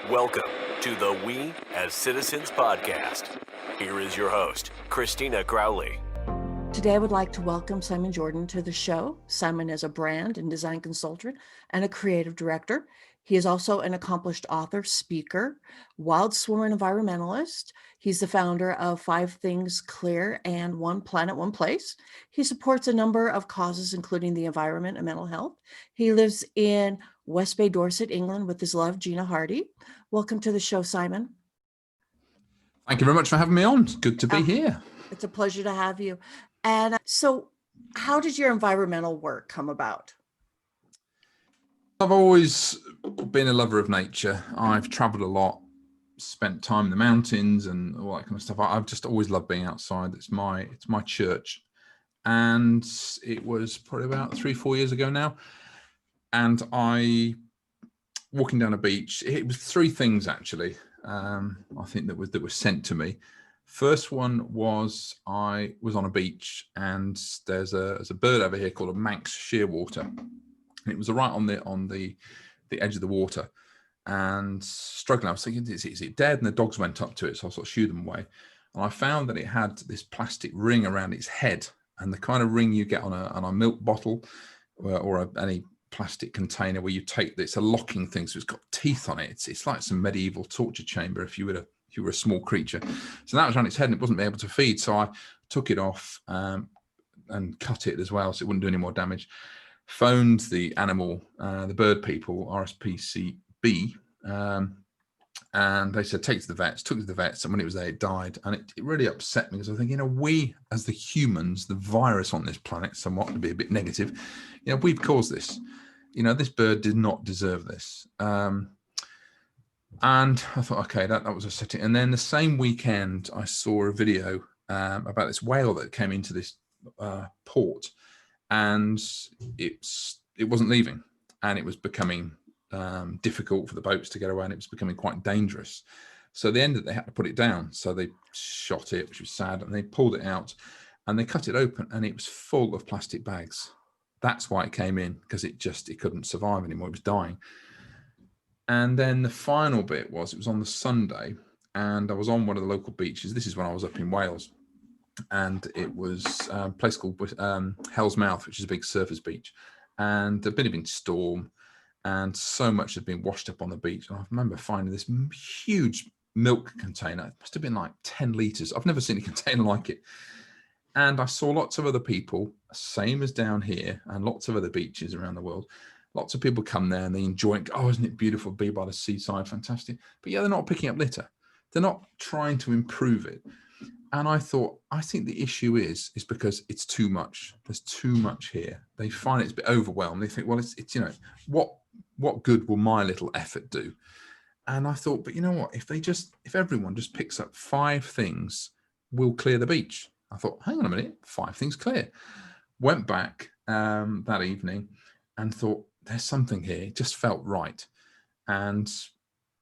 Welcome to the We as Citizens podcast. Here is your host, Christina Crowley. Today, I would like to welcome Simon Jordan to the show. Simon is a brand and design consultant and a creative director. He is also an accomplished author, speaker, wild swimmer, and environmentalist. He's the founder of 5 Things Clear and One Planet, One Place. He supports a number of causes, including the environment and mental health. He lives in West Bay, Dorset, England, with his love, Gina Hardy. Welcome to the show, Simon. Thank you very much for having me on. It's good to be here. It's a pleasure to have you. And so how did your environmental work come about? I've always been a lover of nature. I've traveled a lot, spent time in the mountains and all that kind of stuff. I've just always loved being outside. It's my church. And it was probably about 3-4 years ago now. And walking down a beach, it was 3 things actually, I think that were sent to me. First one was I was on a beach and there's a bird over here called a Manx shearwater. And it was right on the edge of the water and struggling. I was thinking, is it dead? And the dogs went up to it, so I sort of shooed them away. And I found that it had this plastic ring around its head, and the kind of ring you get on a milk bottle or any plastic container where you take it's a locking thing, so it's got teeth on it. It's like some medieval torture chamber if you were a small creature. So that was around its head and it wasn't able to feed. So I took it off and cut it as well so it wouldn't do any more damage. Phoned the animal, the bird people, RSPCB, and they said, take it to the vets, took it to the vets, and when it was there, it died. And it really upset me because I think, we as the humans, the virus on this planet, somewhat to be a bit negative, we've caused this. This bird did not deserve this. And I thought, okay, that was a setting. And then the same weekend, I saw a video about this whale that came into this port, and it wasn't leaving, and it was becoming difficult for the boats to get away, and it was becoming quite dangerous. So they ended, they had to put it down. So they shot it, which was sad, and they pulled it out, and they cut it open, and it was full of plastic bags. That's why it came in, because it couldn't survive anymore. It was dying. And then the final bit was, it was on the Sunday, and I was on one of the local beaches. This is when I was up in Wales, and it was a place called Hell's Mouth, which is a big surfers beach. And there'd been a big storm, and so much had been washed up on the beach. And I remember finding this huge milk container. It must have been like 10 litres. I've never seen a container like it. And I saw lots of other people, same as down here, and lots of other beaches around the world. Lots of people come there and they enjoy it. Oh, isn't it beautiful to be by the seaside? Fantastic. But yeah, they're not picking up litter. They're not trying to improve it. And I thought, I think the issue is because it's too much. There's too much here. They find it's a bit overwhelmed. They think, well, it's what good will my little effort do? And I thought, but you know what? If everyone just picks up 5 things, we'll clear the beach. I thought, hang on a minute, 5 things clear. Went back that evening and thought, there's something here. It just felt right, and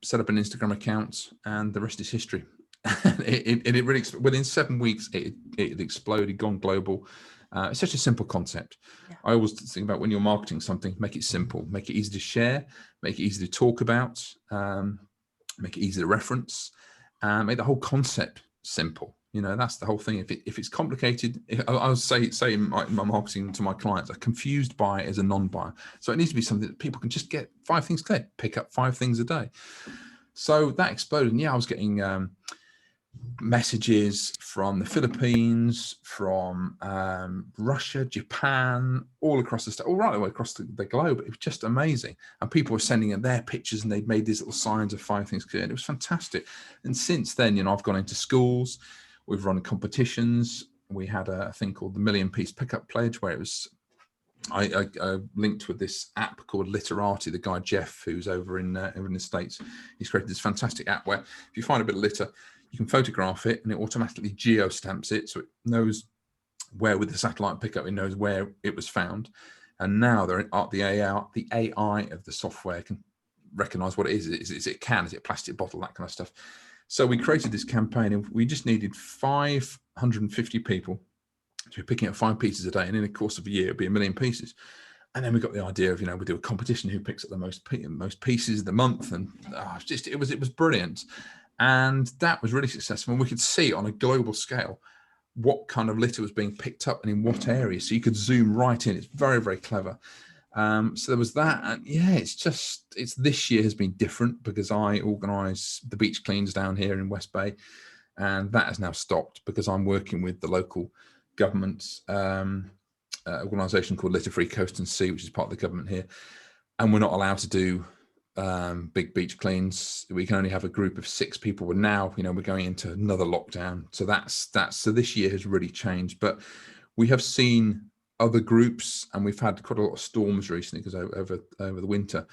set up an Instagram account, and the rest is history. it really, within 7 weeks, it exploded, gone global. It's such a simple concept. Yeah. I always think about when you're marketing something, make it simple, make it easy to share, make it easy to talk about, make it easy to reference, make the whole concept simple. That's the whole thing. If it's complicated, I would say in my marketing to my clients, a confused buyer is a non-buyer. So it needs to be something that people can just get 5 things clear, pick up 5 things a day. So that exploded. And yeah, I was getting messages from the Philippines, from Russia, Japan, all across the state, all right the way across the globe. It was just amazing. And people were sending in their pictures, and they'd made these little signs of 5 things clear. And it was fantastic. And since then, I've gone into schools. We've run competitions. We had a thing called the Million Piece Pickup Pledge, where it was, I linked with this app called Literati, the guy Jeff, who's over in the States. He's created this fantastic app where if you find a bit of litter, you can photograph it and it automatically geo-stamps it. So it knows where, with the satellite pickup, it knows where it was found. And now the AI of the software can recognize what it is. Is it a can? Is it a plastic bottle? That kind of stuff. So we created this campaign, and we just needed 550 people to be picking up 5 pieces a day. And in the course of a year, it'd be 1 million pieces. And then we got the idea of, we do a competition, who picks up the most pieces of the month. And it was brilliant. And that was really successful. And we could see on a global scale what kind of litter was being picked up and in what areas. So you could zoom right in. It's very, very clever. So there was that. And yeah, it's this year has been different because I organise the beach cleans down here in West Bay. And that has now stopped because I'm working with the local government organisation called Litter Free Coast and Sea, which is part of the government here. And we're not allowed to do big beach cleans. We can only have a group of 6 people. But now, we're going into another lockdown. So so this year has really changed. But we have seen other groups, and we've had quite a lot of storms recently because over the winter,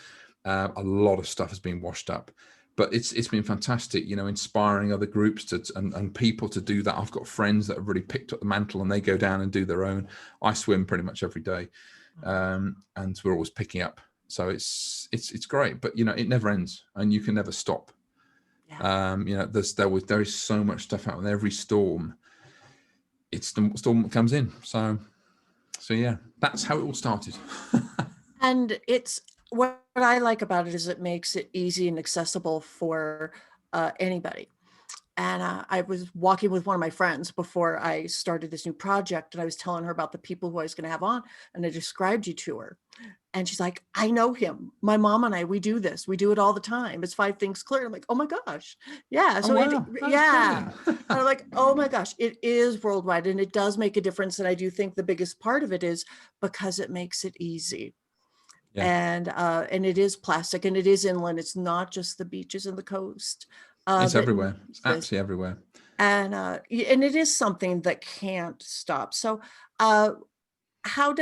a lot of stuff has been washed up. But it's been fantastic, inspiring other groups and people to do that. I've got friends that have really picked up the mantle and they go down and do their own. I swim pretty much every day, and we're always picking up. So it's great, but it never ends and you can never stop. Yeah. There is so much stuff out with every storm. It's the storm that comes in. So yeah, that's how it all started. And it's what I like about it is it makes it easy and accessible for anybody. And I was walking with one of my friends before I started this new project, and I was telling her about the people who I was going to have on, and I described you to her. And she's like, I know him. My mom and I, we do this. We do it all the time. It's 5 things clear. I'm like, oh my gosh. Yeah. So wow. yeah. I'm like, oh my gosh, it is worldwide and it does make a difference. And I do think the biggest part of it is because it makes it easy. Yeah. And it is plastic and it is inland. It's not just the beaches and the coast. It's everywhere. It's absolutely everywhere. And it is something that can't stop. So how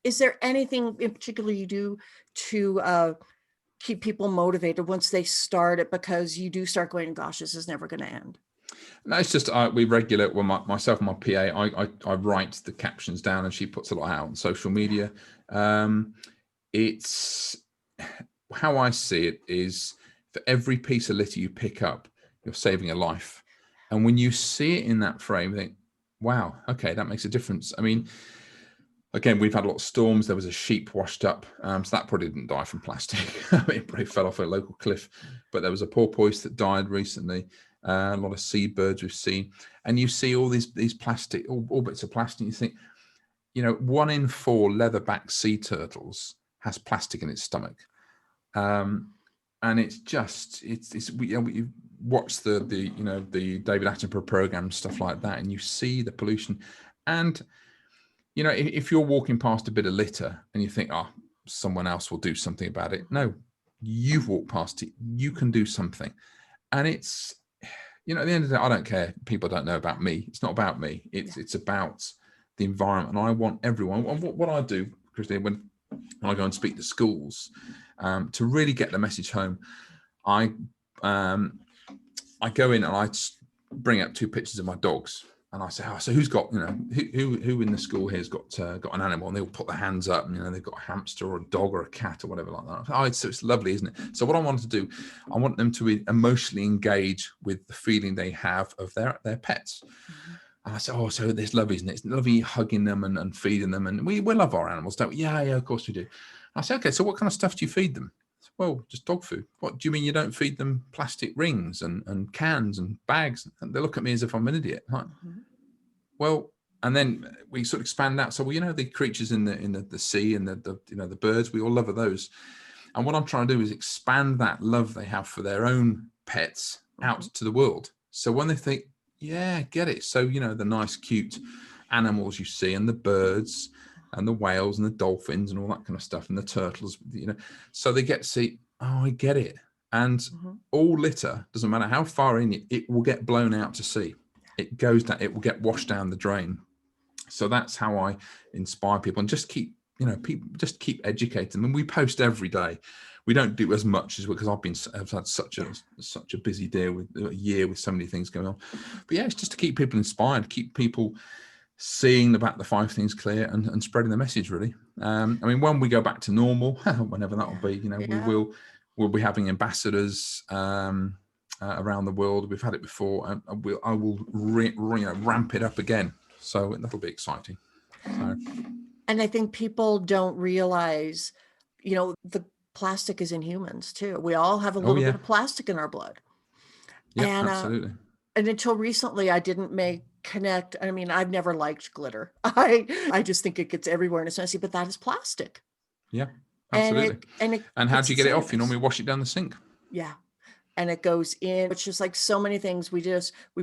is there anything in particular you do to keep people motivated once they start it, because you do start going, gosh, this is never going to end? No, it's just we regulate. Well, myself and my PA, I write the captions down, and she puts a lot out on social media. It's how I see it is, for every piece of litter you pick up, you're saving a life. And when you see it in that frame, you think, wow, okay, that makes a difference. I mean, again, we've had a lot of storms. There was a sheep washed up. So that probably didn't die from plastic. It probably fell off a local cliff. But there was a porpoise that died recently. A lot of seabirds we've seen. And you see all these plastic, all bits of plastic. You think, 1 in 4 leatherback sea turtles has plastic in its stomach. And it's just, we watch the David Attenborough program, stuff like that, and you see the pollution. And if you're walking past a bit of litter and you think, oh, someone else will do something about it. No, you've walked past it. You can do something. And it's, at the end of the day, I don't care. People don't know about me. It's not about me. It's about the environment. And I want everyone, what I do, Christine, when I go and speak to schools, to really get the message home, I go in and I bring up 2 pictures of my dogs. And I say, oh, so who's got, who in the school here has got an animal? And they'll put their hands up, and they've got a hamster or a dog or a cat or whatever like that. Oh, it's lovely, isn't it? So what I want to do, I want them to emotionally engage with the feeling they have of their pets. Mm-hmm. And I say, oh, so it's lovely, isn't it? It's lovely hugging them and feeding them. And we love our animals, don't we? Yeah, of course we do. I say, okay, so what kind of stuff do you feed them? Well, just dog food. What do you mean you don't feed them plastic rings and cans and bags? And they look at me as if I'm an idiot. Like, well, and then we sort of expand out. So, the creatures in the sea and the birds, we all love those. And what I'm trying to do is expand that love they have for their own pets out to the world. So when they think, yeah, get it. So, the nice, cute animals you see, and the birds and the whales and the dolphins and all that kind of stuff, and the turtles, so they get to see, oh, I get it. And all litter, doesn't matter how far in it will get blown out to sea. It goes down, it will get washed down the drain. So that's how I inspire people, and just keep, just keep educating them. And we post every day. We don't do as much as, because I've had such a busy year with so many things going on. But yeah, it's just to keep people inspired, keep people seeing about the 5 things clear, and spreading the message, really. I mean, when we go back to normal, whenever that will be, we'll be having ambassadors around the world. We've had it before, and I will ramp it up again. So that'll be exciting. So. And I think people don't realize, the plastic is in humans too. We all have a Oh little bit yeah, of plastic in our blood. yeah, And absolutely. and until recently I didn't make connect. I mean, I've never liked glitter. I just think it gets everywhere and it's messy, but that is plastic. Yeah, And absolutely. it And how puts do you its get it in off? You us. normally wash it down the sink. Yeah. And it goes in. It's just like so many things. We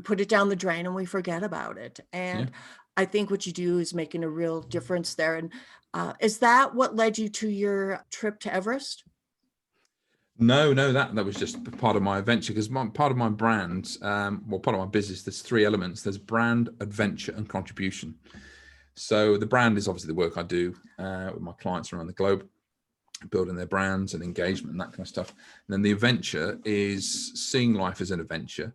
put it down the drain and we forget about it. Yeah. And I think what you do is making a real difference there. And is that what led you to your trip to Everest? No, that was just part of my adventure, because part of my brand, part of my business, there's three elements. There's brand, adventure, and contribution. So the brand is obviously the work I do with my clients around the globe, building their brands and engagement and that kind of stuff. And then the adventure is seeing life as an adventure,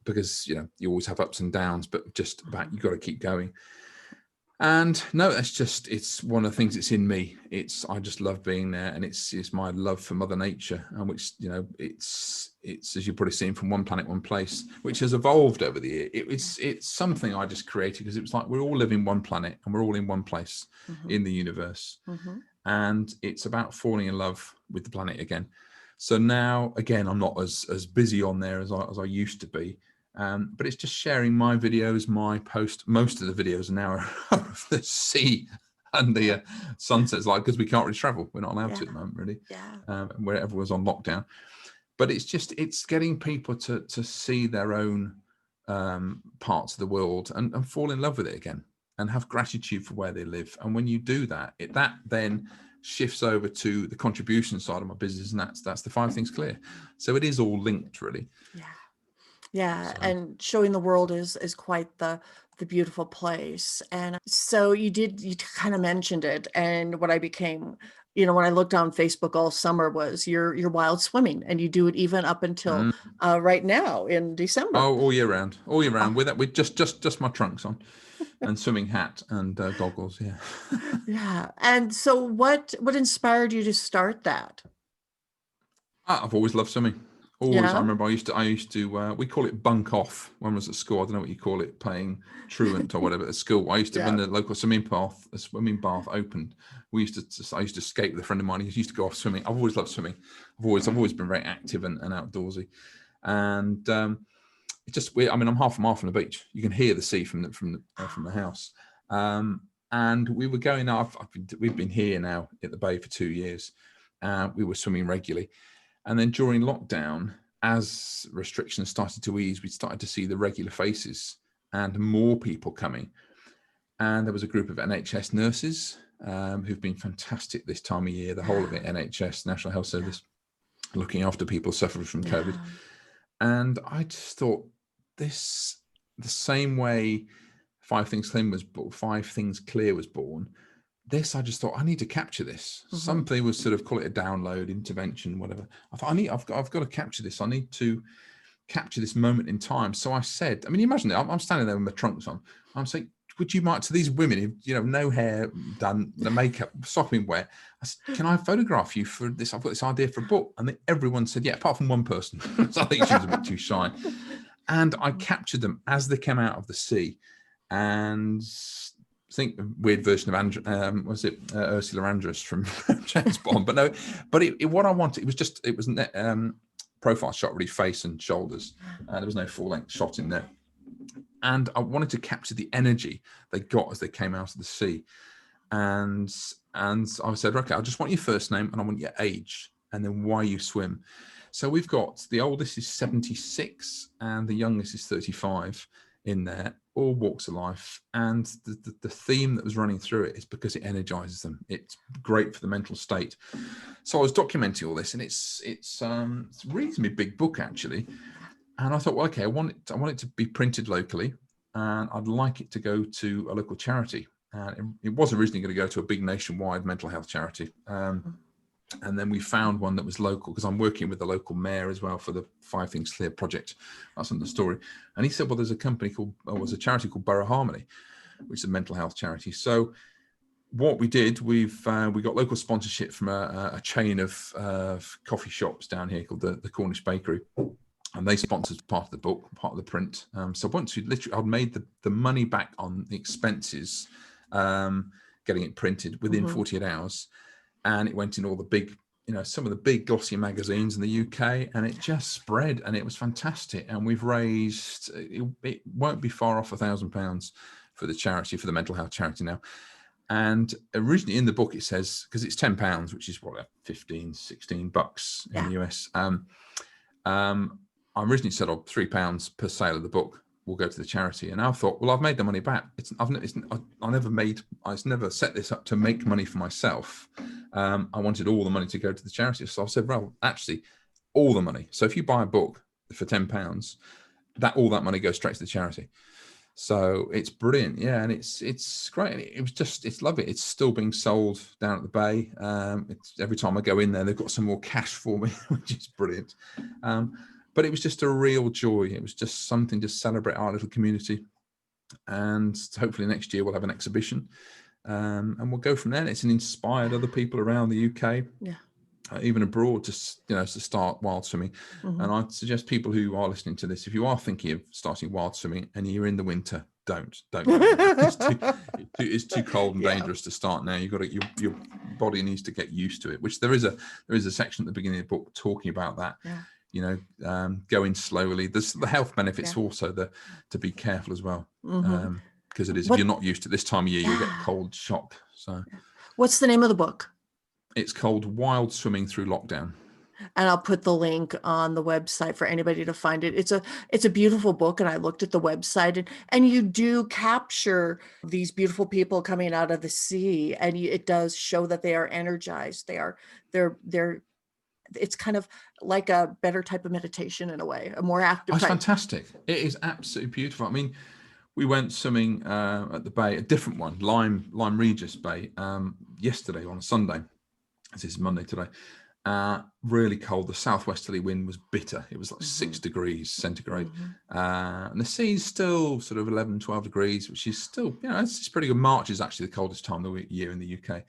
because you always have ups and downs, but just about, you got to keep going. And no, it's one of the things that's in me. I just love being there, and it's my love for Mother Nature, and which it's as you've probably seen, from One Planet, One Place, which has evolved over the year. It's something I just created because it was like, we're all living one planet and we're all in one place in the universe, and it's about falling in love with the planet again. So now, again, I'm not as busy on there as I used to be. But it's just sharing my videos, my post. Most of the videos are now of the sea and the sunsets, because we can't really travel. We're not allowed to at the moment, really, where everyone's on lockdown. But it's getting people to see their own parts of the world and fall in love with it again, and have gratitude for where they live. And when you do that, that then shifts over to the contribution side of my business, and that's the 5 things clear. So it is all linked, really. Yeah, So. and showing the world is quite the beautiful place. And so you kind of mentioned it, and what I became, when I looked on Facebook all summer, was your wild swimming, and you do it even up until right now in December. Oh, all year round, Oh. with just my trunks on and swimming hat and goggles. Yeah. Yeah. And so what inspired you to start that? I've always loved swimming. Always. I Yeah. remember I used to we call it bunk off when I was at school. I don't know what you call it, playing truant or whatever at school. I used to, when the local swimming bath opened, I used to escape with a friend of mine. He used to go off swimming. I've always loved swimming. I've always been very active and outdoorsy. And it's just weird. I mean, I'm half a mile from the beach. You can hear the sea from the house. And we were going up. We've been here now at the bay for 2 years. We were swimming regularly. And then during lockdown, as restrictions started to ease, we started to see the regular faces and more people coming. And there was a group of NHS nurses who've been fantastic this time of year, the whole of it, NHS, National Health Service, looking after people suffering from COVID. And I just thought, the same way 5 Things Clear was born, I just thought, I need to capture this. Something was sort of, call it a download, intervention, whatever. I thought, I've got to capture this. I need to capture this moment in time. So I said, I mean, imagine it. I'm standing there with my trunks on. I'm saying, would you mind, to these women who, no hair done, the makeup sopping wet, I said, can I photograph you for this? I've got this idea for a book. And then everyone said, yeah, apart from one person. So I think she was a bit too shy. And I captured them as they came out of the sea. And I think a weird version of Ursula Andress from James Bond, but no, but what I wanted, it was profile shot, really, face and shoulders. There was no full length shot in there, and I wanted to capture the energy they got as they came out of the sea. And I said, okay, I just want your first name and I want your age and then why you swim. So we've got, the oldest is 76 and the youngest is 35 in there, all walks of life. And the theme that was running through it is because it energizes them. It's great for the mental state. So I was documenting all this, and it's a reasonably big book, actually. And I thought, well, okay, I want it to be printed locally, and I'd like it to go to a local charity. And it was originally going to go to a big nationwide mental health charity. And then we found one that was local, because I'm working with the local mayor as well for the 5 Things Clear project. That's another story. And he said, well, there's a charity called Borough Harmony, which is a mental health charity. So what we did, we got local sponsorship from a chain of coffee shops down here called the Cornish Bakery. And they sponsored part of the book, part of the print. So once I'd made the money back on the expenses getting it printed within 48 hours. And it went in all the big, some of the big glossy magazines in the UK, and it just spread, and it was fantastic. And we've raised, it won't be far off £1,000 for the charity, for the mental health charity now. And originally in the book, it says, because it's £10, which is what, 15, 16 bucks in the US. I originally said, £3 per sale of the book will go to the charity. And I thought, well, I've made the money back. I never set this up to make money for myself. I wanted all the money to go to the charity. So I said, well, actually, all the money. So if you buy a book for £10, all that money goes straight to the charity. So it's brilliant. Yeah. And it's great. And it's lovely. It's still being sold down at the Bay. Every time I go in there, they've got some more cash for me, which is brilliant. But it was just a real joy. It was just something to celebrate our little community. And hopefully next year we'll have an exhibition, and we'll go from there. It's inspired other people around the UK, even abroad, to start wild swimming. And I'd suggest people who are listening to this, if you are thinking of starting wild swimming and you're in the winter, don't. It's too cold and dangerous to start now. You've got to, your body needs to get used to it. Which there is a section at the beginning of the book talking about that. Going slowly. There's the health benefits also, to be careful as well, because it is, if you're not used to this time of year, you'll get a cold shock. So what's the name of the book? It's called Wild Swimming Through Lockdown. And I'll put the link on the website for anybody to find it. It's a beautiful book, and I looked at the website, and you do capture these beautiful people coming out of the sea, and it does show that they are energized. They're it's kind of like a better type of meditation in a way, a more active It's type. fantastic. It is absolutely beautiful. I mean, we went swimming at the Bay, a different one, Lyme Regis Bay, yesterday on a Sunday. This is Monday today. Really cold. The southwesterly wind was bitter. It was like 6 degrees centigrade. And the sea's still sort of 11, 12 degrees, which is still, it's pretty good. March is actually the coldest time of the year in the UK.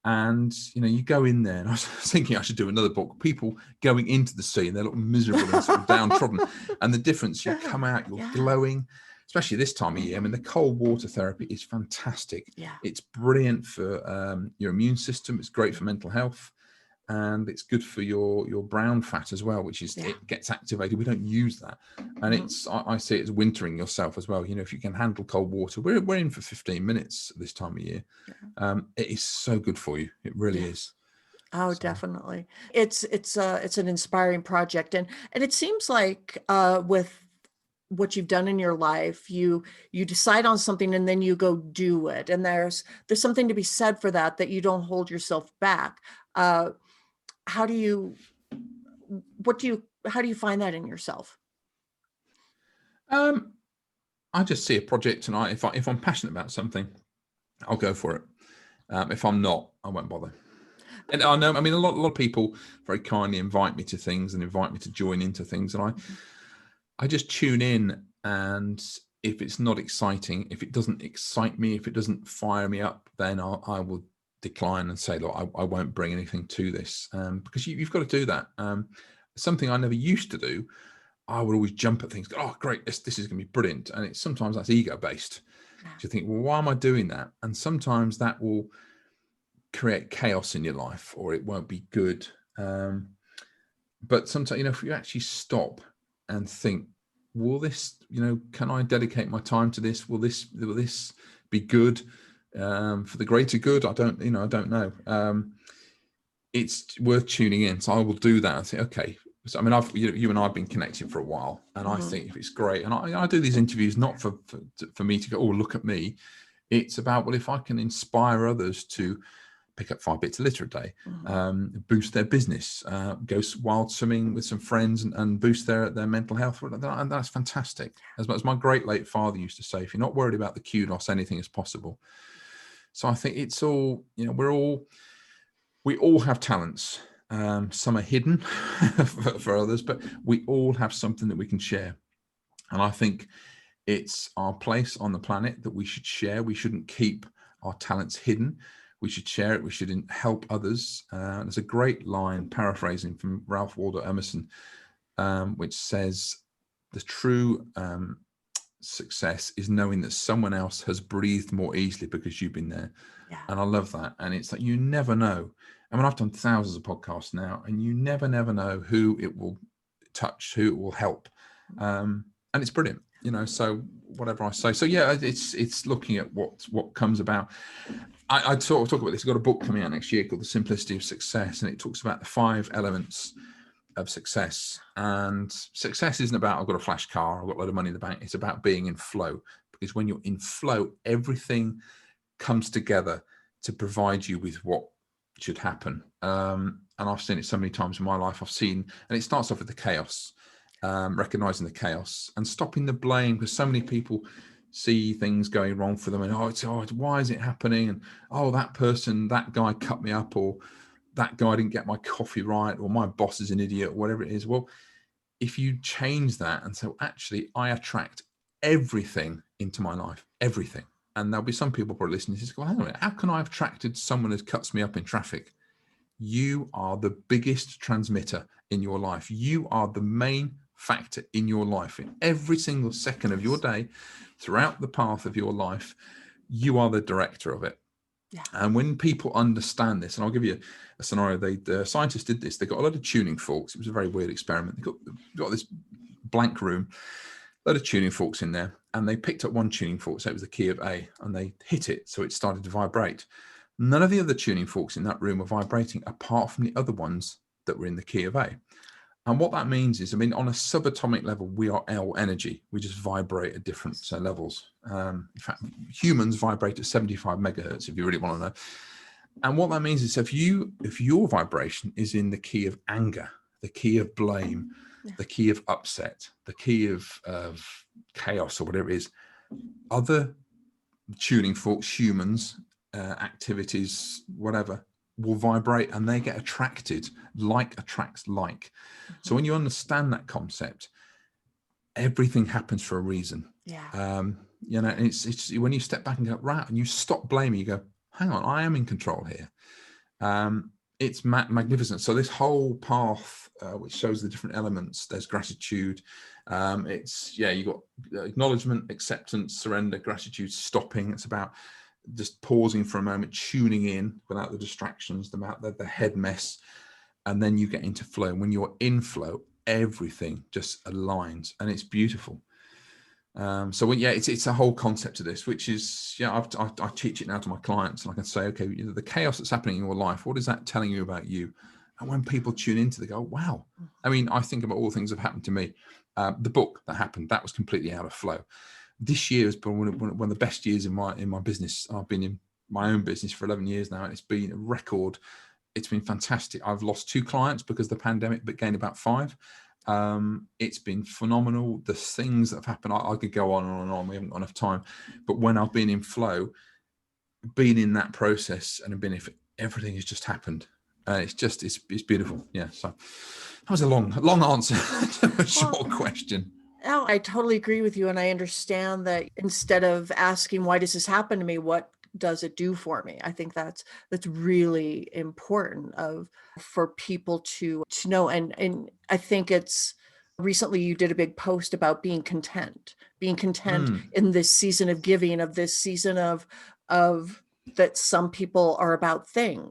And, you go in there, and I was thinking I should do another book, people going into the sea and they look miserable and sort of downtrodden. And the difference, you come out, you're glowing, especially this time of year. I mean, the cold water therapy is fantastic. It's brilliant for your immune system. It's great for mental health. And it's good for your brown fat as well, which is, it gets activated. We don't use that. And I see it as wintering yourself as well. If you can handle cold water, we're in for 15 minutes this time of year. It is so good for you. It really is. Oh, definitely. It's an inspiring project. And it seems like with what you've done in your life, you decide on something and then you go do it. And there's something to be said for that you don't hold yourself back. How do you find that in yourself? I just see a project, and if I'm passionate about something, I'll go for it. If I'm not, I won't bother. And I know, I mean, a lot of people very kindly invite me to things and invite me to join into things, and I just tune in. And if it's not exciting, if it doesn't excite me, if it doesn't fire me up, then I will decline and say, look, I won't bring anything to this, because you've got to do that. Something I never used to do, I would always jump at things, go, oh great, this is going to be brilliant. And sometimes that's ego based. So you think, well, why am I doing that? And sometimes that will create chaos in your life, or it won't be good. But sometimes, if you actually stop and think, will this, can I dedicate my time to this? Will this be good? For the greater good, I don't know. It's worth tuning in, so I will do that. I think, okay. So I mean, you and I have been connected for a while, and I think if it's great, and I do these interviews not for me to go, oh, look at me. It's about, well, if I can inspire others to pick up 5 bits of litter a day, boost their business, go wild swimming with some friends, and boost their mental health, and that's fantastic. As much as my great late father used to say, if you're not worried about the kudos, anything is possible. So I think it's all, we all have talents. Some are hidden for others, but we all have something that we can share. And I think it's our place on the planet that we should share. We shouldn't keep our talents hidden. We should share it. We should help others. There's a great line, paraphrasing, from Ralph Waldo Emerson, which says, the true success is knowing that someone else has breathed more easily because you've been there. Yeah. And I love that. And it's like, you never know. I mean, I've done thousands of podcasts now, and you never know who it will touch, who it will help. And it's brilliant, so whatever I say. So yeah, it's looking at what comes about. I talk about this. I've got a book coming out next year called The Simplicity of Success, and it talks about the 5 elements of success. And success isn't about, I've got a flash car, I've got a lot of money in the bank. It's about being in flow, because when you're in flow, everything comes together to provide you with what should happen. And I've seen it so many times in my life. And it starts off with the chaos, recognizing the chaos and stopping the blame, because so many people see things going wrong for them, and why is it happening? And that guy cut me up, or that guy didn't get my coffee right, or my boss is an idiot, or whatever it is. Well, if you change that and say, actually, I attract everything into my life, everything. And there'll be some people probably listening to this, go, hang on a minute, how can I have attracted someone who cuts me up in traffic? You are the biggest transmitter in your life. You are the main factor in your life. In every single second of your day, throughout the path of your life, you are the director of it. Yeah. And when people understand this, and I'll give you a scenario, the scientists did this. They got a lot of tuning forks. It was a very weird experiment. They got this blank room, a lot of tuning forks in there, and they picked up one tuning fork, so it was the key of A, and they hit it, so it started to vibrate. None of the other tuning forks in that room were vibrating, apart from the other ones that were in the key of A. And what that means is, on a subatomic level, we are L energy. We just vibrate at different levels. In fact, humans vibrate at 75 megahertz, if you really want to know. And what that means is, if your vibration is in the key of anger, the key of blame, the key of upset, the key of chaos, or whatever it is, other tuning forks, humans, activities, whatever, will vibrate, and they get attracted. Like attracts like. So when you understand that concept, everything happens for a reason. Yeah. And it's when you step back and go, right, and you stop blaming, you go, hang on, I am in control here. It's magnificent. So this whole path, which shows the different elements, there's gratitude. You got acknowledgement, acceptance, surrender, gratitude, stopping. It's about just pausing for a moment, tuning in without the distractions, the head mess, and then you get into flow. And when you're in flow, everything just aligns, and it's beautiful. It's a whole concept of this, which is, I teach it now to my clients, and I can say, okay, the chaos that's happening in your life, what is that telling you about you? And when people tune into, they go, wow. I think about all the things that have happened to me. The book that happened, that was completely out of flow. This year has been one of the best years in my business. I've been in my own business for 11 years now, and it's been a record. It's been fantastic. I've lost 2 clients because of the pandemic, but gained about 5. It's been phenomenal. The things that have happened, I could go on and on and on. We haven't got enough time. But when I've been in flow, been in that process, and everything has just happened. It's beautiful. Yeah. So that was a long answer to a short question. Oh, I totally agree with you. And I understand that instead of asking, why does this happen to me? What does it do for me? I think that's really important for people to know. And I think it's recently you did a big post about being content in this season of giving, of this season of that some people are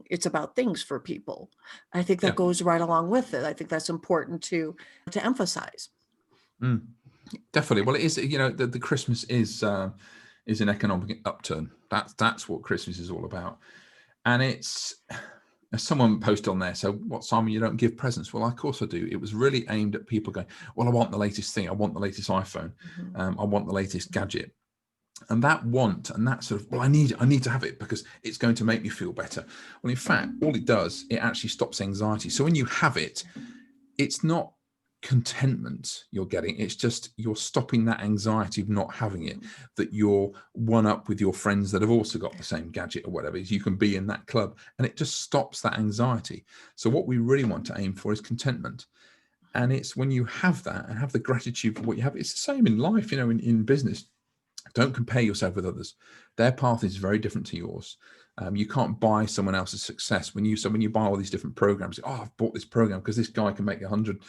it's about things for people. I think that goes right along with it. I think that's important to emphasize. Definitely. Well, it is, the Christmas is an economic upturn. That's what Christmas is all about. And it's, someone posted on there, so what, Simon, you don't give presents? Well, of course I do. It was really aimed at people going, well, I want the latest thing. I want the latest iPhone. I want the latest gadget. And that sort of, well, I need to have it because it's going to make me feel better. Well, in fact, all it does, it actually stops anxiety. So when you have it, it's not contentment you're getting, it's just you're stopping that anxiety of not having it, that you're one up with your friends that have also got the same gadget or whatever, is you can be in that club, and it just stops that anxiety. So what we really want to aim for is contentment. And it's when you have that and have the gratitude for what you have, it's the same in life, in business. Don't compare yourself with others. Their path is very different to yours. You can't buy someone else's success. When you buy all these different programs, I've bought this program because this guy can make $100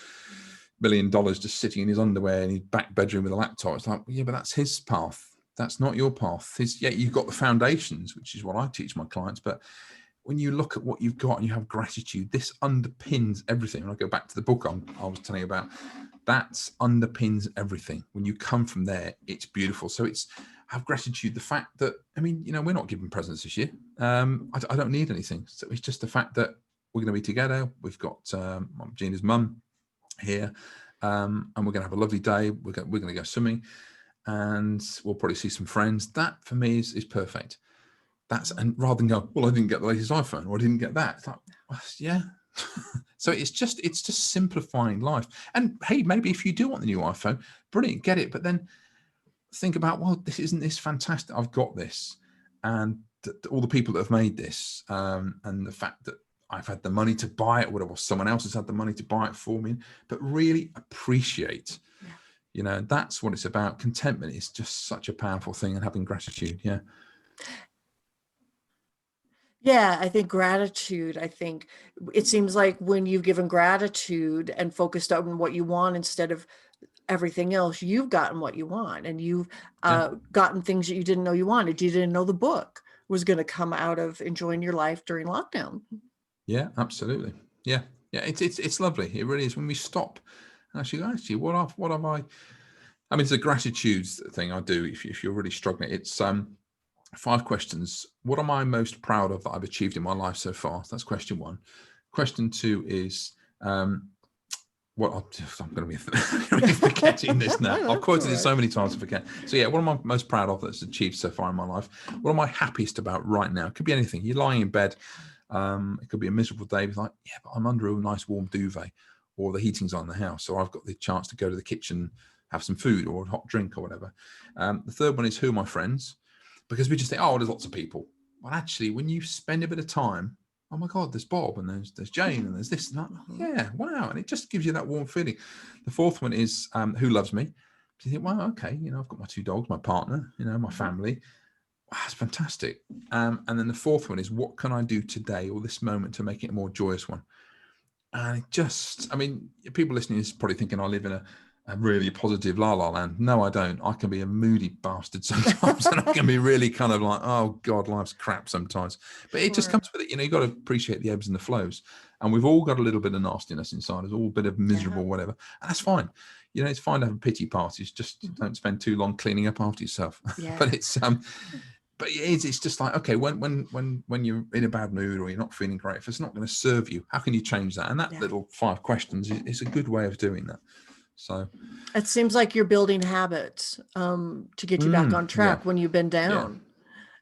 million just sitting in his underwear in his back bedroom with a laptop. It's like, well, yeah, but that's his path. That's not your path. You've got the foundations, which is what I teach my clients. But when you look at what you've got and you have gratitude, this underpins everything. And I go back to the book I was telling you about. That underpins everything. When you come from there, it's beautiful. So it's have gratitude. The fact that, I mean, you know, we're not giving presents this year. I don't need anything. So it's just the fact that we're going to be together. We've got Gina's mum here, and we're going to have a lovely day. We're going to go swimming, and we'll probably see some friends. That for me is perfect. And rather than go, well, I didn't get the latest iPhone, or I didn't get that. It's like, well, yeah. So it's just simplifying life. And hey, maybe if you do want the new iPhone, brilliant, get it. But then think about, well, isn't this fantastic? I've got this, and all the people that have made this, and the fact that I've had the money to buy it, or someone else has had the money to buy it for me. But really appreciate. Yeah. You know, that's what it's about. Contentment is just such a powerful thing, and having gratitude. Yeah. Yeah, I think gratitude, it seems like when you've given gratitude and focused on what you want instead of everything else, you've gotten what you want, and you've gotten things that you didn't know you wanted. You didn't know the book was going to come out of enjoying your life during lockdown. Yeah, absolutely. Yeah. It's lovely. It really is. When we stop and actually, what have I? I mean, it's a gratitude thing I do. If you're really struggling, it's 5 questions. What am I most proud of that I've achieved in my life so far? That's question 1. Question 2 is I'm going to be forgetting this now. I've quoted it so many times I forget. So yeah, what am I most proud of that's achieved so far in my life? What am I happiest about right now? It could be anything. You're lying in bed. It could be a miserable day. It's like, yeah, but I'm under a nice warm duvet, or the heating's on in the house, or I've got the chance to go to the kitchen, have some food or a hot drink or whatever. The third one is, who are my friends? Because we just think, oh, there's lots of people. Well, actually, when you spend a bit of time, oh my God, there's Bob, and there's Jane, and there's this, and that. Yeah, wow. And it just gives you that warm feeling. The fourth one is, who loves me? You think, well, okay, you know, I've got my 2 dogs, my partner, you know, my family. Wow, that's fantastic. And then the fourth one is, what can I do today or this moment to make it a more joyous one? And it just, I mean, people listening is probably thinking I live in a really positive la land. No, I don't. I can be a moody bastard sometimes, and I can be really kind of like, oh God, life's crap sometimes. But it just comes with it. You know, you got to appreciate the ebbs and the flows. And we've all got a little bit of nastiness inside us, all a bit of miserable, whatever. And that's fine. You know, it's fine to have pity parties. Just don't spend too long cleaning up after yourself. Yeah. But it's it's just like, okay, when you're in a bad mood or you're not feeling great, if it's not going to serve you, how can you change that? And that little 5 questions is a good way of doing that. So it seems like you're building habits to get you back on track when you've been down. Yeah.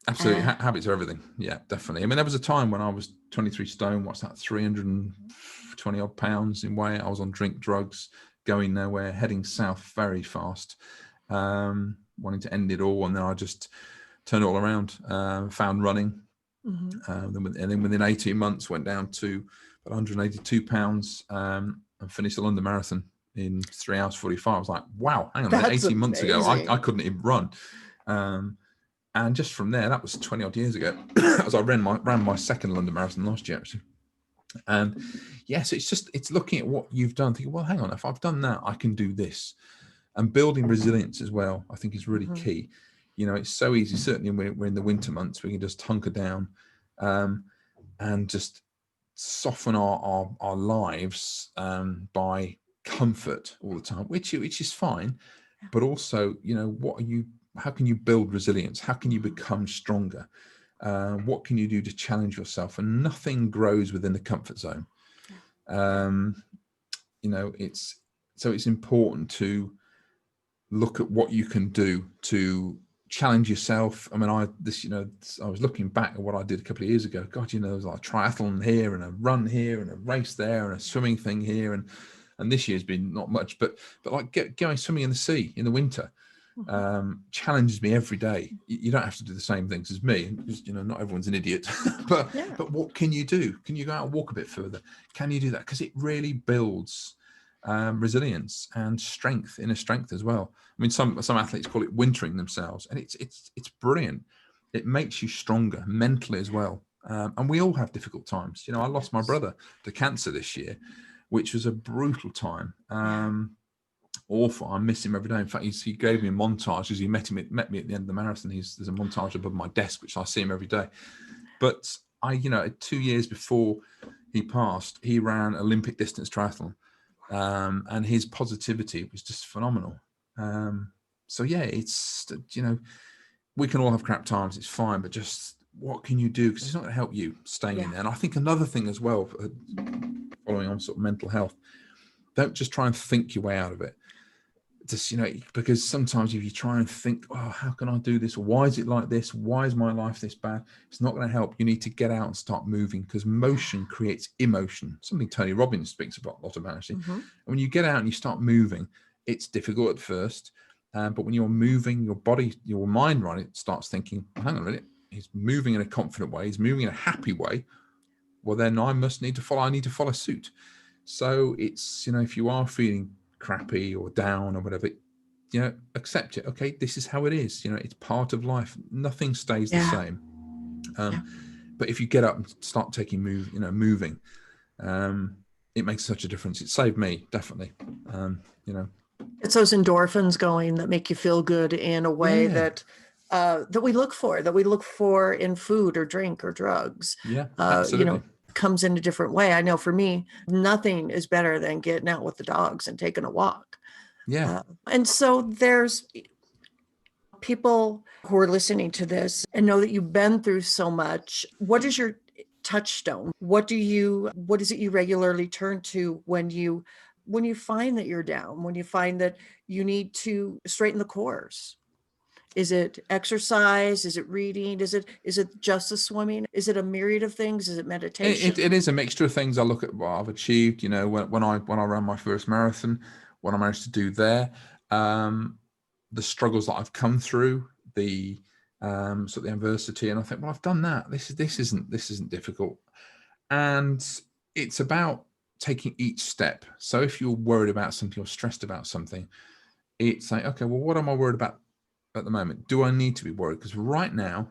Absolutely. Habits are everything. Yeah, definitely. I mean, there was a time when I was 23 stone, what's that, 320 odd pounds in weight. I was on drink, drugs, going nowhere, heading south very fast, wanting to end it all. And then I just turned it all around, found running. And then within 18 months went down to about 182 pounds and finished the London Marathon in 3 hours 45. I was like, wow, hang on, 18 months ago, I couldn't even run. And just from there, that was 20 odd years ago, as I ran my second London Marathon last year, actually. And yes, it's looking at what you've done, thinking, well, hang on, if I've done that, I can do this. And building resilience as well, I think, is really key. You know, it's so easy, certainly when we're in the winter months, we can just hunker down and just soften our lives by comfort all the time, which is fine. But also, you know, how can you build resilience? How can you become stronger? What can you do to challenge yourself? And nothing grows within the comfort zone. You know, it's important to look at what you can do to challenge yourself. I mean, I was looking back at what I did a couple of years ago. God, you know, there was like a triathlon here and a run here and a race there and a swimming thing here. And this year's been not much, but like going swimming in the sea in the winter challenges me every day. You don't have to do the same things as me, because, you know, not everyone's an idiot. But what can you do? Can you go out and walk a bit further? Can you do that? Because it really builds resilience and inner strength as well. I mean, some athletes call it wintering themselves, and it's brilliant. It makes you stronger mentally as well. And we all have difficult times. You know, I lost my brother to cancer this year, which was a brutal time. Awful. I miss him every day. In fact, he gave me a montage as he met me at the end of the marathon. There's a montage above my desk, which I see him every day. But 2 years before he passed, he ran Olympic distance triathlon, and his positivity was just phenomenal. So yeah, it's, we can all have crap times. It's fine, but just what can you do? Because it's not going to help you staying in there. And I think another thing as well, following on sort of mental health, don't just try and think your way out of it. Just, because sometimes if you try and think, oh, how can I do this? Why is it like this? Why is my life this bad? It's not going to help. You need to get out and start moving, because motion creates emotion. Something Tony Robbins speaks a lot about, actually. Mm-hmm. And when you get out and you start moving, it's difficult at first. But when you're moving, your body, your mind, right, it starts thinking, hang on a minute, he's moving in a confident way. He's moving in a happy way. Well, then I need to follow suit. So it's, if you are feeling crappy or down or whatever, accept it. Okay, this is how it is. It's part of life. Nothing stays the same. But if you get up and start moving, it makes such a difference. It saved me, definitely. It's those endorphins going that make you feel good in a way that we look for in food or drink or drugs. Yeah, absolutely. Comes in a different way. I know for me, nothing is better than getting out with the dogs and taking a walk. Yeah. And so there's people who are listening to this and know that you've been through so much. What is your touchstone? What is it you regularly turn to when you find that you're down, when you find that you need to straighten the course? Is it exercise? Is it reading? Is it just the swimming? Is it a myriad of things? Is it meditation? It is a mixture of things. I look at what I've achieved, when I ran my first marathon, what I managed to do there, the struggles that I've come through, the sort of the adversity, and I think, well, I've done that. This isn't difficult. And it's about taking each step. So if you're worried about something or stressed about something, it's like, okay, well, what am I worried about at the moment? Do I need to be worried? Because right now,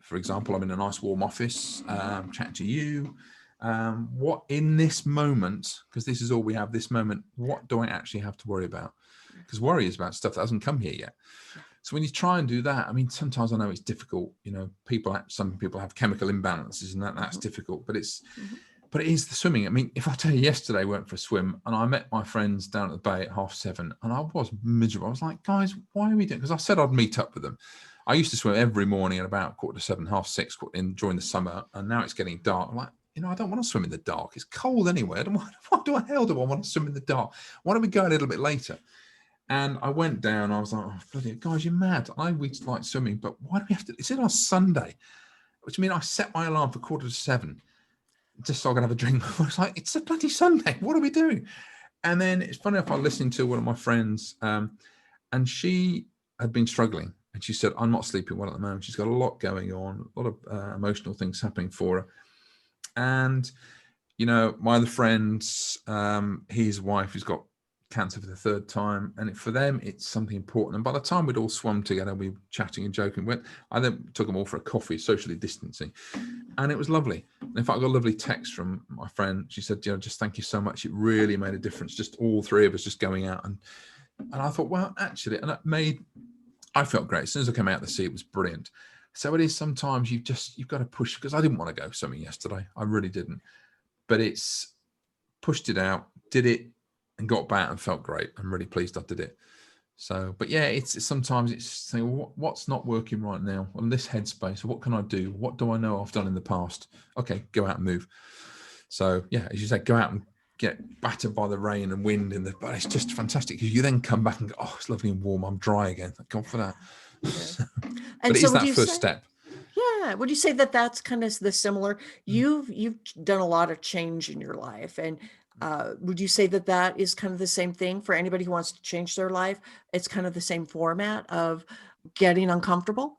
for example, I'm in a nice warm office, chatting to you. What in this moment, because this is all we have, this moment, what do I actually have to worry about? Because worry is about stuff that hasn't come here yet. So when you try and do that, sometimes I know it's difficult. Some people have chemical imbalances, and that's difficult. But it is the swimming. If I tell you, yesterday I went for a swim and I met my friends down at the bay at 7:30, and I was miserable. I was like, guys, why are we doing? Because I said I'd meet up with them. I used to swim every morning at about 7:45, 6:30 during the summer, and now it's getting dark. I'm like, I don't want to swim in the dark. It's cold anyway. Why the hell do I want to swim in the dark? Why don't we go a little bit later? And I went down. I was like, oh, bloody guys, you're mad. We like swimming, but why do we have to? It's on Sunday, which means I set my alarm for 7:15 just so I can have a drink. I was like, it's a bloody Sunday. What are we doing? And then it's funny enough, I listened to one of my friends, and she had been struggling. And she said, I'm not sleeping well at the moment. She's got a lot going on, a lot of emotional things happening for her. And, my other friends, his wife has got cancer for the third time. And for them, it's something important. And by the time we'd all swum together, we were chatting and joking. I then took them all for a coffee, socially distancing. And it was lovely. In fact, I got a lovely text from my friend. She said, just thank you so much. It really made a difference. Just all three of us just going out. And I thought, well, actually, and I felt great. As soon as I came out of the sea, it was brilliant. So it is sometimes you've got to push, because I didn't want to go swimming yesterday. I really didn't. But it's pushed it out, did it, and got back and felt great. I'm really pleased I did it. So, but yeah, it's sometimes it's saying, well, what's not working right now on this headspace? What can I do? What do I know I've done in the past? Okay, go out and move. So yeah, as you say, go out and get battered by the rain and wind, but it's just fantastic, because you then come back and go, oh, it's lovely and warm. I'm dry again. Thank God for that. Yeah. But it is that first step. Yeah. Would you say that that's kind of the similar? You've done a lot of change in your life, and would you say that is kind of the same thing for anybody who wants to change their life? It's kind of the same format of getting uncomfortable.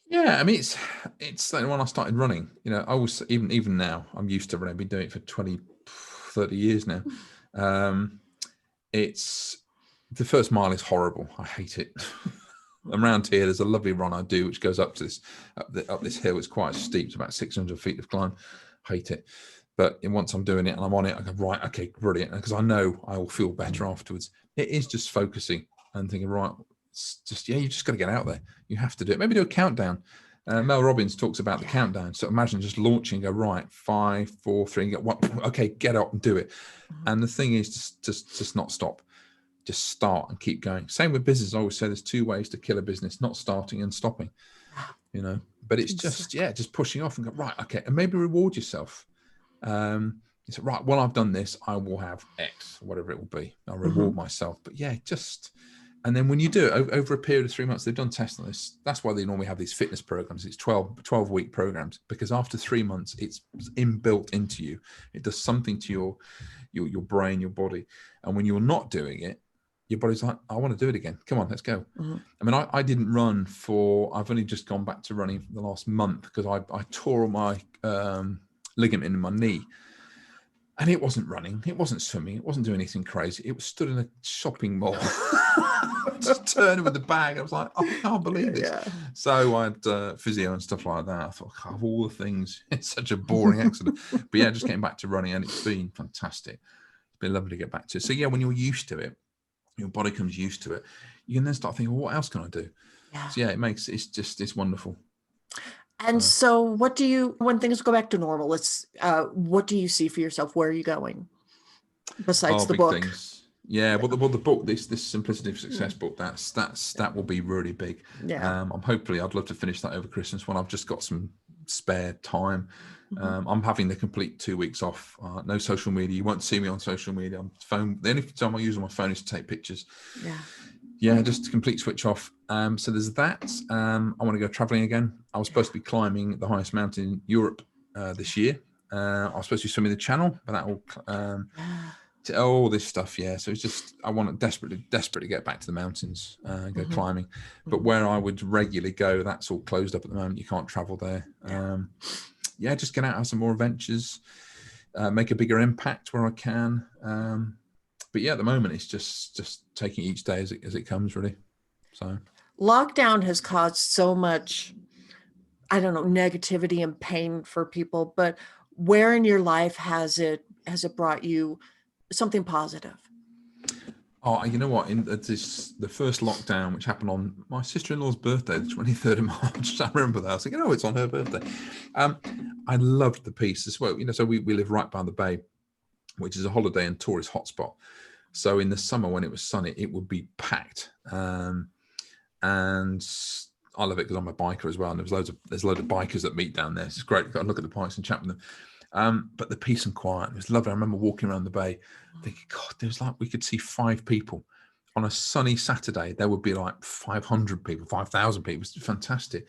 Yeah, it's like when I started running, I was even now, I'm used to running. I've been doing it for 20, 30 years now. It's the first mile is horrible. I hate it. Around here, there's a lovely run I do, which goes up this hill. It's quite steep. It's about 600 feet of climb. Hate it. But once I'm doing it and I'm on it, I go, right, okay, brilliant. Because I know I will feel better afterwards. It is just focusing and thinking, right, it's just, you just got to get out there. You have to do it. Maybe do a countdown. Mel Robbins talks about the countdown. So imagine just launching, go, right, 5, 4, 3, and get one. Okay, get up and do it. And the thing is just not stop. Just start and keep going. Same with business. I always say there's 2 ways to kill a business, not starting and stopping, but it's just pushing off and go, right, okay. And maybe reward yourself. It's right. Well, I've done this. I will have X, whatever it will be. I'll reward myself. But and then when you do it over a period of 3 months, they've done tests on this. That's why they normally have these fitness programs. It's 12-week programs, because after 3 months, it's inbuilt into you. It does something to your brain, your body. And when you're not doing it, your body's like, I want to do it again. Come on, let's go. I mean, I didn't run I've only just gone back to running for the last month because I tore my ligament in my knee. And it wasn't running, it wasn't swimming, it wasn't doing anything crazy. It was stood in a shopping mall, just turning with the bag. I was like, I can't believe this. Yeah. So I had physio and stuff like that. I thought, of all the things, it's such a boring accident. But yeah, just getting back to running, and it's been fantastic. It's been lovely to get back to. So yeah, when you're used to it, your body comes used to it, you can then start thinking, well, what else can I do? Yeah. So yeah, it's wonderful. And so when things go back to normal, what do you see for yourself? Where are you going besides the book? Things. Yeah, well, the book, this Simplicity of Success book, that will be really big. Yeah. I'd love to finish that over Christmas when I've just got some spare time. I'm having the complete 2 weeks off. No social media. You won't see me on social media. The only time I use on my phone is to take pictures. Yeah, just a complete switch off. So there's that. I want to go traveling again. I was supposed to be climbing the highest mountain in Europe this year. I was supposed to be swimming the channel, but that will all this stuff. Yeah, so it's just I want to desperately get back to the mountains and go climbing. But where I would regularly go, that's all closed up at the moment. You can't travel there. Just get out, have some more adventures, make a bigger impact where I can. But yeah, at the moment, it's just taking each day as it comes, really. So lockdown has caused so much, I don't know, negativity and pain for people. But where in your life has it brought you something positive? Oh, you know what? The first lockdown, which happened on my sister-in-law's birthday, the 23rd of March, I remember that. I was thinking, it's on her birthday. I loved the piece as well. So we live right by the bay, which is a holiday and tourist hotspot. So in the summer when it was sunny, it would be packed. And I love it because I'm a biker as well. And there's loads of bikers that meet down there. It's great. You've got to look at the bikes and chat with them. But the peace and quiet, it was lovely. I remember walking around the bay thinking, God, there was we could see 5 people. On a sunny Saturday, there would be 500 people, 5,000 people. It's fantastic.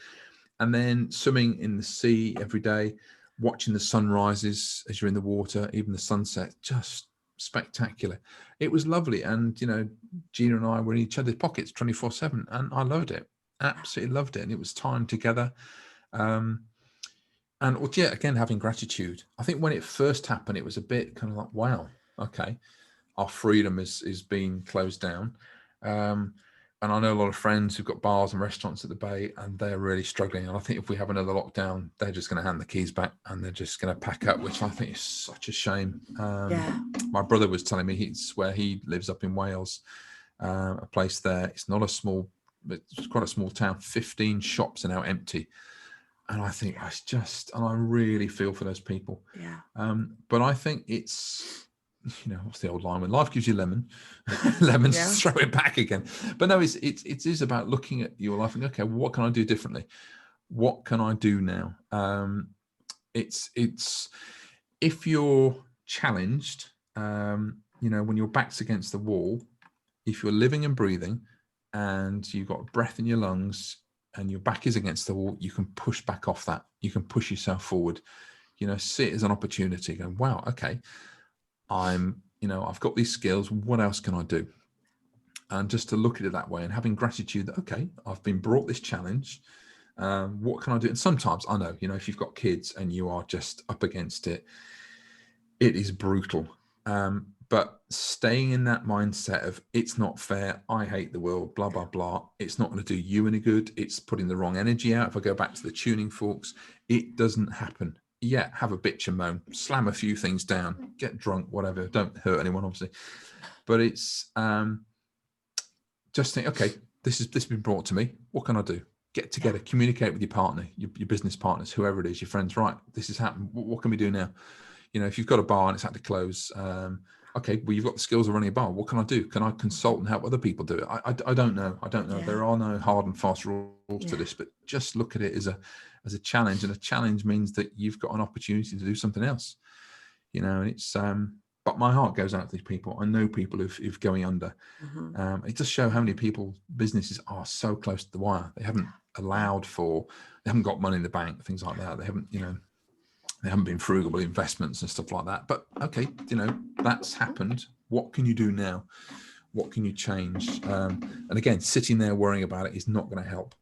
And then swimming in the sea every day, watching the sunrises as you're in the water, even the sunset, just spectacular. It was lovely. And, Gina and I were in each other's pockets 24/7, and I loved it. Absolutely loved it. And it was time together. And again, having gratitude. I think when it first happened, it was a bit kind of wow, okay, our freedom is being closed down. And I know a lot of friends who've got bars and restaurants at the bay, and they're really struggling. And I think if we have another lockdown, they're just going to hand the keys back and they're just going to pack up, which I think is such a shame. My brother was telling me where he lives up in Wales, a place there. It's quite a small town. 15 shops are now empty. And I think and I really feel for those people. Yeah. But I think it's, what's the old line? When life gives you lemons, throw it back again. But no, it is about looking at your life and okay, what can I do differently? What can I do now? It's if you're challenged, when your back's against the wall, if you're living and breathing and you've got breath in your lungs and your back is against the wall, you can push back off that. You can push yourself forward. See it as an opportunity. Going, wow, okay, I've got these skills. What else can I do? And just to look at it that way and having gratitude that, okay, I've been brought this challenge. What can I do? And sometimes I know, if you've got kids and you are just up against it, it is brutal. But staying in that mindset of it's not fair, I hate the world, blah, blah, blah. It's not going to do you any good. It's putting the wrong energy out. If I go back to the tuning forks, it doesn't happen. yeah, have a bitch and moan, slam a few things down, get drunk, whatever. Don't hurt anyone, obviously. But it's just think, okay, this has been brought to me. What can I do? Get together, communicate with your partner, your business partners, whoever it is, your friends. Right, this has happened. What can we do now? You know, if you've got a bar and it's had to close, okay, well, you've got the skills of running a bar. What can I do? Can I consult and help other people do it? I don't know. I don't know. Yeah. There are no hard and fast rules to this, but just look at it as a challenge. And a challenge means that you've got an opportunity to do something else. You know, and it's but my heart goes out to these people. I know people who've going under. It does show how many people, businesses are so close to the wire. They haven't allowed for, they haven't got money in the bank, things like that. They haven't, you know, they haven't been frugal with investments and stuff like that. But okay, you know, that's happened. What can you do now? What can you change? And again, sitting there worrying about it is not going to help.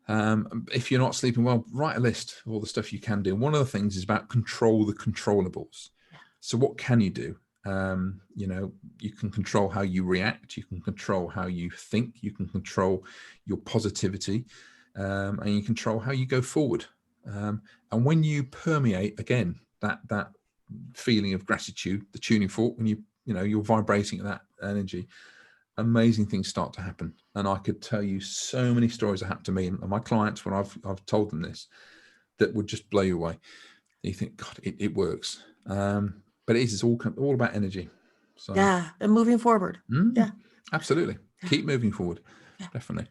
If you're not sleeping well, write a list of all the stuff you can do. One of the things is about control the controllables. So what can you do? You know, you can control how you react. You can control how you think. You can control your positivity, and you control how you go forward. And when you permeate again that feeling of gratitude, the tuning fork, when you're vibrating at that energy, amazing things start to happen. And I could tell you so many stories that happened to me and my clients when I've told them this, that would just blow you away. You think, God, it works. But it's all about energy. So and moving forward. Absolutely. Keep moving forward. Definitely.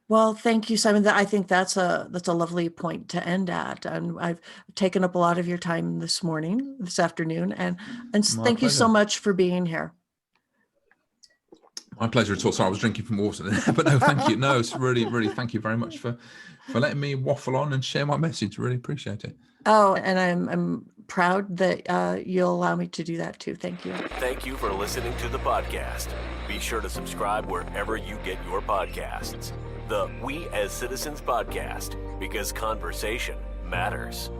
Well, thank you, Simon. I think that's a lovely point to end at. And I've taken up a lot of your time this afternoon, and thank you so much for being here. My pleasure at all. Sorry, I was drinking from water there, but no, thank you. No, it's really, really, thank you very much for letting me waffle on and share my message. Really appreciate it. Oh, and I'm proud that you'll allow me to do that too. Thank you. Thank you for listening to the podcast. Be sure to subscribe wherever you get your podcasts. The We as Citizens podcast, because conversation matters.